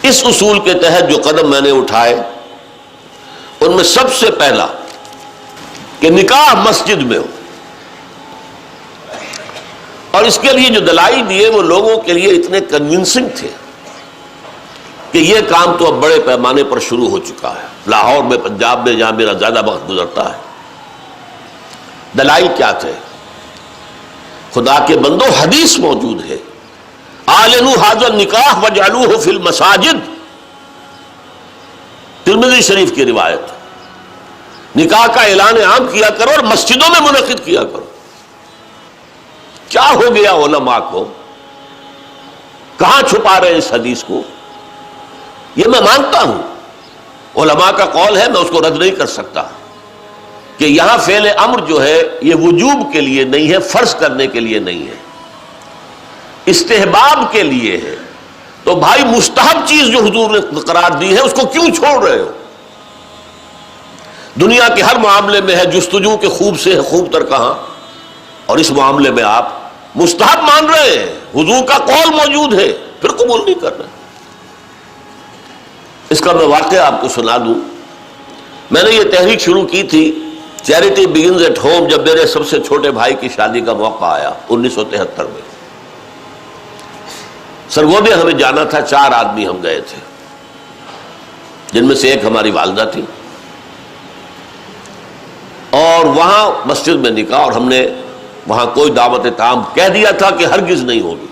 اس اصول کے تحت جو قدم میں نے اٹھائے ان میں سب سے پہلا کہ نکاح مسجد میں ہو، اور اس کے لیے جو دلائل دیے وہ لوگوں کے لیے اتنے کنونسنگ تھے کہ یہ کام تو اب بڑے پیمانے پر شروع ہو چکا ہے، لاہور میں، پنجاب میں، جہاں میرا زیادہ وقت گزرتا ہے۔ دلائل کیا تھے؟ خدا کے بندو، حدیث موجود ہے، اعلنوا ھذا النکاح وجعلوہ فی المساجد، ترمذی شریف کی روایت۔ نکاح کا اعلان عام کیا کرو اور مسجدوں میں منعقد کیا کرو۔ کیا ہو گیا علماء کو؟ کہاں چھپا رہے اس حدیث کو؟ یہ میں مانتا ہوں، علماء کا قول ہے، میں اس کو رد نہیں کر سکتا کہ یہاں فعل امر جو ہے یہ وجوب کے لیے نہیں ہے، فرض کرنے کے لیے نہیں ہے، استحباب کے لیے ہے۔ تو بھائی مستحب چیز جو حضور نے قرار دی ہے اس کو کیوں چھوڑ رہے ہو؟ دنیا کے ہر معاملے میں ہے جستجو کے خوب سے ہے خوب تر کہاں، اور اس معاملے میں آپ مستحب مان رہے ہیں، حضور کا قول موجود ہے، پھر قبول نہیں کر رہے۔ اس کا میں واقعہ آپ کو سنا دوں۔ میں نے یہ تحریک شروع کی تھی، چیریٹی بگنز ایٹ ہوم، جب میرے سب سے چھوٹے بھائی کی شادی کا موقع آیا 1973 میں۔ سرگودے ہمیں جانا تھا، 4 آدمی ہم گئے تھے، جن میں سے ایک ہماری والدہ تھی، اور وہاں مسجد میں نکاح، اور ہم نے وہاں کوئی دعوت تام کہہ دیا تھا کہ ہرگز نہیں ہوگی۔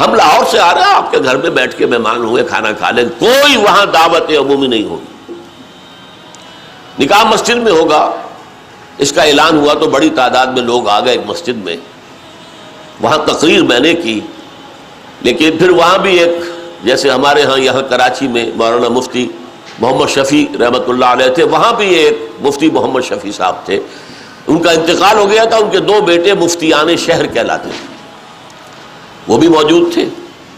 ہم لاہور سے آ رہے ہیں، آپ کے گھر میں بیٹھ کے مہمان ہوئے، کھانا کھا لیں، کوئی وہاں دعوت عمومی نہیں ہوگی، نکاح مسجد میں ہوگا۔ اس کا اعلان ہوا تو بڑی تعداد میں لوگ آ گئے ایک مسجد میں، وہاں تقریر میں نے کی، لیکن پھر وہاں بھی ایک، جیسے ہمارے ہاں یہاں کراچی میں مولانا مفتی محمد شفیع رحمۃ اللہ علیہ تھے، وہاں بھی ایک مفتی محمد شفیع صاحب تھے، ان کا انتقال ہو گیا تھا، ان کے 2 بیٹے مفتیان شہر کہلاتے تھے، وہ بھی موجود تھے،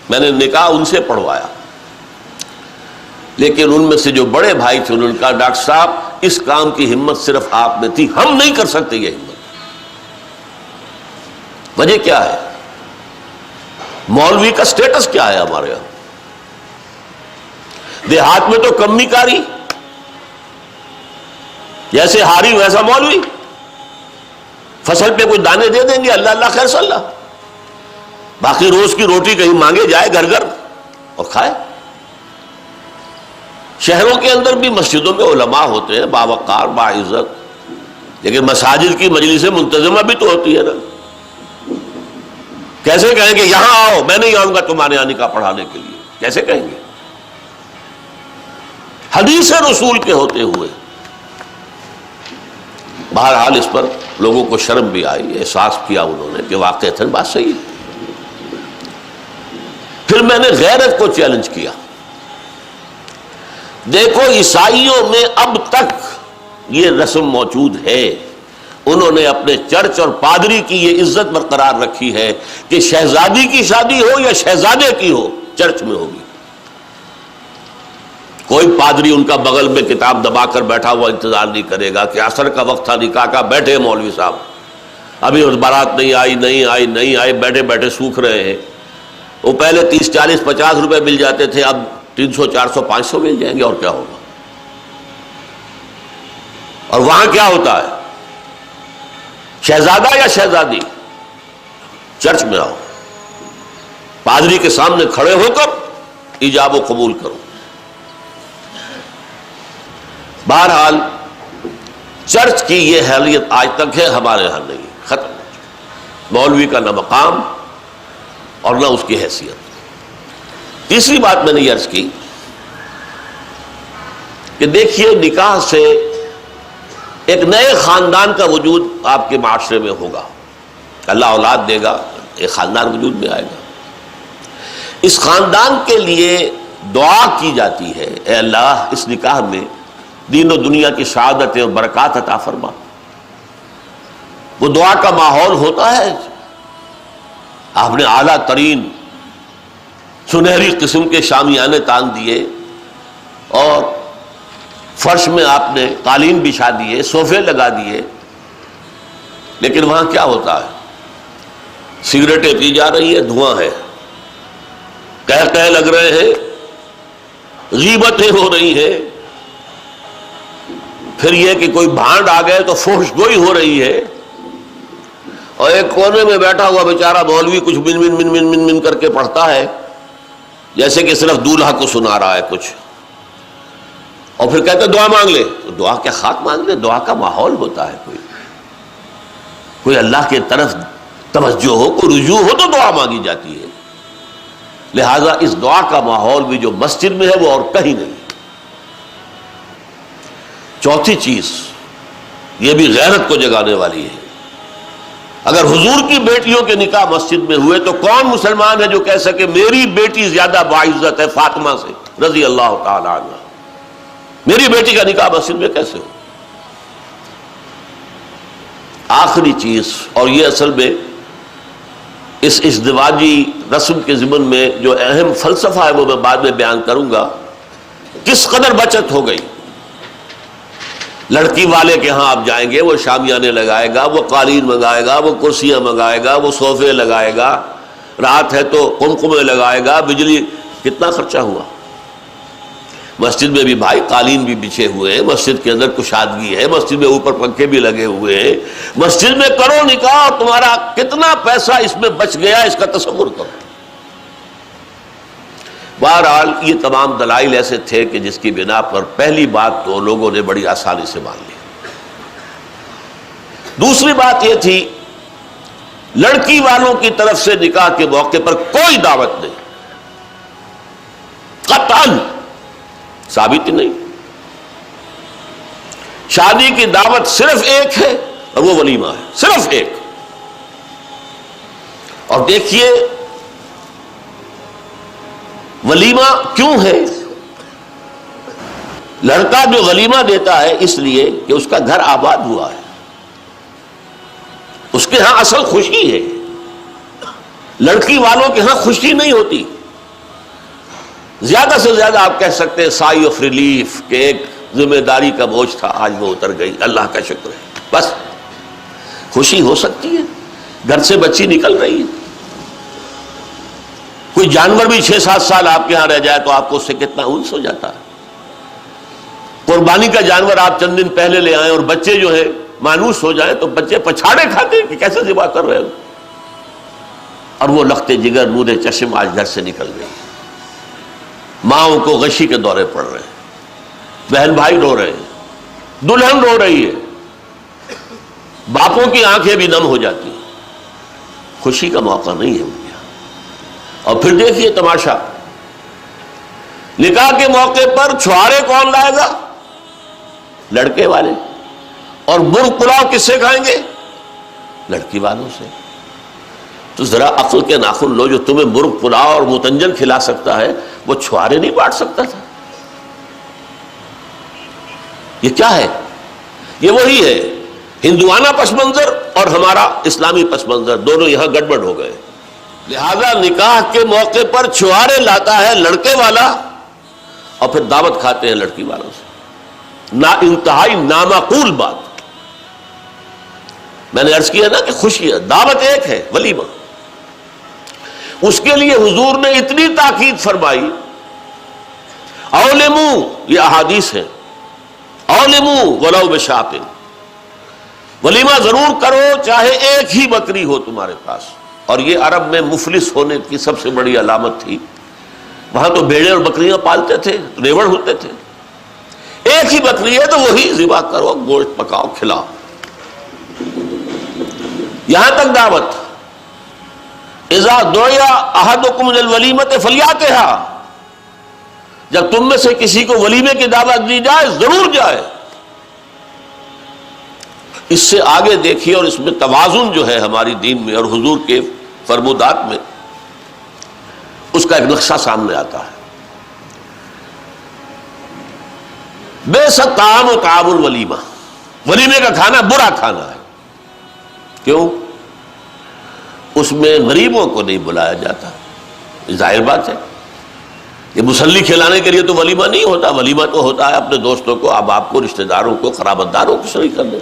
میں نے نکاح ان سے پڑھوایا۔ لیکن ان میں سے جو بڑے بھائی تھے انہوں نے کہا ڈاکٹر صاحب اس کام کی ہمت صرف آپ میں تھی، ہم نہیں کر سکتے یہ ہمت۔ وجہ کیا ہے؟ مولوی کا سٹیٹس کیا ہے ہمارے یہاں؟ دیہات میں تو کمی کاری، جیسے ہاری ویسا مولوی، فصل پہ کوئی دانے دے دیں گے، اللہ اللہ خیر صلی اللہ، باقی روز کی روٹی کہیں مانگے جائے گھر گھر اور کھائے۔ شہروں کے اندر بھی مسجدوں میں علماء ہوتے ہیں باوقار باعزت، لیکن مساجد کی مجلس منتظمہ بھی تو ہوتی ہے نا۔ کیسے کہیں گے یہاں آؤ، میں نہیں آؤں گا تمہارے یہاں نکاح پڑھانے کے لیے؟ کیسے کہیں گے؟ حدیث رسول کے ہوتے ہوئے۔ بہرحال اس پر لوگوں کو شرم بھی آئی، احساس کیا انہوں نے کہ واقعتاً بات صحیح ہے۔ پھر میں نے غیرت کو چیلنج کیا۔ دیکھو عیسائیوں میں اب تک یہ رسم موجود ہے، انہوں نے اپنے چرچ اور پادری کی یہ عزت برقرار رکھی ہے کہ شہزادی کی شادی ہو یا شہزادے کی ہو چرچ میں ہوگی۔ کوئی پادری ان کا بغل میں کتاب دبا کر بیٹھا ہوا انتظار نہیں کرے گا کہ عصر کا وقت تھا نکاح کا، بیٹھے مولوی صاحب ابھی بارات نہیں آئی، بیٹھے بیٹھے سوکھ رہے ہیں۔ وہ پہلے 30 40 50 روپے مل جاتے تھے، اب 300 400 500 مل جائیں گے، اور کیا ہوگا؟ اور وہاں کیا ہوتا ہے؟ شہزادہ یا شہزادی چرچ میں آؤ، پادری کے سامنے کھڑے ہو کر ایجاب و قبول کرو۔ بہرحال چرچ کی یہ حیثیت آج تک ہے، ہمارے یہاں نہیں، ختم ہو چکی۔ مولوی کا نہ مقام اور نہ اس کی حیثیت۔ تیسری بات میں نے یہ عرض کی کہ دیکھیے نکاح سے ایک نئے خاندان کا وجود آپ کے معاشرے میں ہوگا، اللہ اولاد دے گا، ایک خاندان وجود میں آئے گا۔ اس خاندان کے لیے دعا کی جاتی ہے، اے اللہ اس نکاح میں دین و دنیا کی سعادت اور برکات عطا فرما۔ وہ دعا کا ماحول ہوتا ہے، آپ نے اعلیٰ ترین سنہری قسم کے شامیانے تان دیے، اور فرش میں آپ نے قالین بچھا دیے، صوفے لگا دیے، لیکن وہاں کیا ہوتا ہے؟ سگریٹیں پی جا رہی ہے، دھواں ہے، کہہ لگ رہے ہیں، غیبتیں ہو رہی ہیں، پھر یہ کہ کوئی بھانڈ آ گئے تو فحش گوئی ہو رہی ہے، اور ایک کونے میں بیٹھا ہوا بیچارہ مولوی کچھ من من من من من من کر کے پڑھتا ہے جیسے کہ صرف دولہا کو سنا رہا ہے کچھ، اور پھر کہتے دعا مانگ لے. تو دعا کیا خاک مانگ لے؟ دعا کا ماحول ہوتا ہے، کوئی اللہ کی طرف توجہ ہو، کوئی رجوع ہو تو دعا مانگی جاتی ہے. لہذا اس دعا کا ماحول بھی جو مسجد میں ہے وہ اور کہیں نہیں. چوتھی چیز یہ بھی غیرت کو جگانے والی ہے، اگر حضور کی بیٹیوں کے نکاح مسجد میں ہوئے تو کون مسلمان ہے جو کہہ سکے میری بیٹی زیادہ باعزت ہے فاطمہ سے رضی اللہ تعالی عنہ؟ میری بیٹی کا نکاح مسجد میں کیسے ہو؟ آخری چیز، اور یہ اصل میں اس ازدواجی رسم کے ضمن میں جو اہم فلسفہ ہے وہ میں بعد میں بیان کروں گا. کس قدر بچت ہو گئی. لڑکی والے کے ہاں آپ جائیں گے، وہ شامیانے لگائے گا، وہ قالین منگائے گا، وہ کرسیاں منگائے گا، وہ صوفے لگائے گا، رات ہے تو قمقمے لگائے گا، بجلی. کتنا خرچہ ہوا. مسجد میں بھی بھائی قالین بھی بچھے ہوئے ہیں، مسجد کے اندر کشادگی ہے، مسجد میں اوپر پنکھے بھی لگے ہوئے ہیں، مسجد میں کرو نکاح اور تمہارا کتنا پیسہ اس میں بچ گیا اس کا تصور کرو. بہرحال یہ تمام دلائل ایسے تھے کہ جس کی بنا پر پہلی بات تو لوگوں نے بڑی آسانی سے مان لی. دوسری بات یہ تھی لڑکی والوں کی طرف سے نکاح کے موقع پر کوئی دعوت نہیں، قطعاً ثابت نہیں. شادی کی دعوت صرف ایک ہے اور وہ ولیمہ ہے، صرف ایک. اور دیکھیے ولیمہ کیوں ہے؟ لڑکا جو ولیمہ دیتا ہے اس لیے کہ اس کا گھر آباد ہوا ہے، اس کے ہاں اصل خوشی ہے. لڑکی والوں کے ہاں خوشی نہیں ہوتی. زیادہ سے زیادہ آپ کہہ سکتے ہیں سائی آف ریلیف کہ ایک ذمہ داری کا بوجھ تھا آج وہ اتر گئی، اللہ کا شکر ہے. بس خوشی ہو سکتی ہے، گھر سے بچی نکل رہی ہے. کوئی جانور بھی 6-7 سال آپ کے ہاں رہ جائے تو آپ کو اس سے کتنا انس ہو جاتا ہے. قربانی کا جانور آپ چند دن پہلے لے آئیں اور بچے جو ہے مانوس ہو جائیں تو بچے پچھاڑے کھاتے ہیں کہ کیسے ذبح کر رہے ہو. اور وہ لختے جگر نور چشم آج گھر سے نکل گئی. ماؤں کو غشی کے دورے پڑ رہے ہیں، بہن بھائی رو رہے ہیں، دلہن رو رہی ہے، باپوں کی آنکھیں بھی نم ہو جاتی ہیں. خوشی کا موقع نہیں ہے ان کے یہاں. اور پھر دیکھیے تماشا، نکاح کے موقع پر چھوارے کون لائے گا؟ لڑکے والے. اور مرغ پلاؤ کس سے کھائیں گے؟ لڑکی والوں سے. تو ذرا عقل کے ناخن لو، جو تمہیں مرغ پلاؤ اور متنجن کھلا سکتا ہے وہ چھوارے نہیں بانٹ سکتا تھا؟ یہ کیا ہے؟ یہ وہی ہے ہندوانہ پس منظر اور ہمارا اسلامی پس منظر، دونوں یہاں گڑبڑ ہو گئے. لہذا نکاح کے موقع پر چھوارے لاتا ہے لڑکے والا اور پھر دعوت کھاتے ہیں لڑکی والوں سے. انتہائی نامعقول بات. میں نے عرض کیا نا کہ خوشی ہے، دعوت ایک ہے ولیمہ. اس کے لیے حضور نے اتنی تاکید فرمائی. اولمو، یہ احادیث ہیں، اولمو ولو بشاۃ، ولیمہ ضرور کرو چاہے ایک ہی بکری ہو تمہارے پاس. اور یہ عرب میں مفلس ہونے کی سب سے بڑی علامت تھی. وہاں تو بھیڑیں اور بکریاں پالتے تھے، ریوڑ ہوتے تھے. ایک ہی بکری ہے تو وہی ذبح کرو، گوشت پکاؤ، کھلاؤ. یہاں تک دعوت اذا دعی احدکم للولیمۃ فلیاتھا، جب تم میں سے کسی کو ولیمے کی دعوت دی جائے ضرور جائے. اس سے آگے دیکھیے، اور اس میں توازن جو ہے ہماری دین میں اور حضور کے فرمودات میں، اس کا ایک نقشہ سامنے آتا ہے. بئس الطعام طعام الولیمہ، ولیمے کا کھانا برا کھانا ہے. کیوں؟ اس میں غریبوں کو نہیں بلایا جاتا. ظاہر بات ہے، یہ مسلی کھلانے کے لیے تو ولیمہ نہیں ہوتا. ولیمہ تو ہوتا ہے اپنے دوستوں کو، احباب کو، رشتہ داروں کو، قرابت داروں کو شریک کرنے.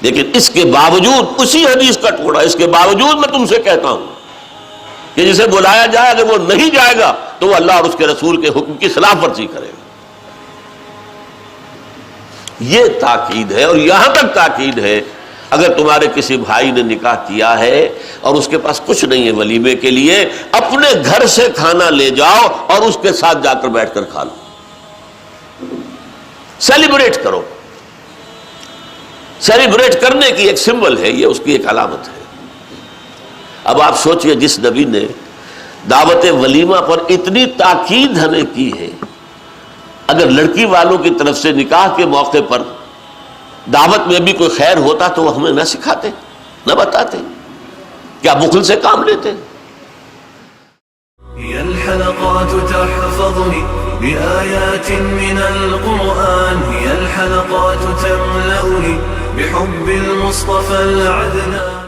لیکن اس کے باوجود، اسی حدیث کا ٹکڑا، اس کے باوجود میں تم سے کہتا ہوں کہ جسے بلایا جائے اگر وہ نہیں جائے گا تو وہ اللہ اور اس کے رسول کے حکم کی خلاف ورزی کرے گا. یہ تاکید ہے. اور یہاں تک تاکید ہے اگر تمہارے کسی بھائی نے نکاح کیا ہے اور اس کے پاس کچھ نہیں ہے ولیمے کے لیے، اپنے گھر سے کھانا لے جاؤ اور اس کے ساتھ جا کر بیٹھ کر کھا لو، سیلیبریٹ کرو. سیلیبریٹ کرنے کی ایک سمبل ہے، یہ اس کی ایک علامت ہے. اب آپ سوچئے جس نبی نے دعوت ولیمہ پر اتنی تاکید ہمیں کی ہے، اگر لڑکی والوں کی طرف سے نکاح کے موقع پر دعوت میں بھی کوئی خیر ہوتا تو وہ ہمیں نہ سکھاتے، نہ بتاتے، کیا بخل سے کام لیتے؟ هي الحلقات تحفظني بآيات من القرآن، هي الحلقات تملأني بحب المصطفى العدنان.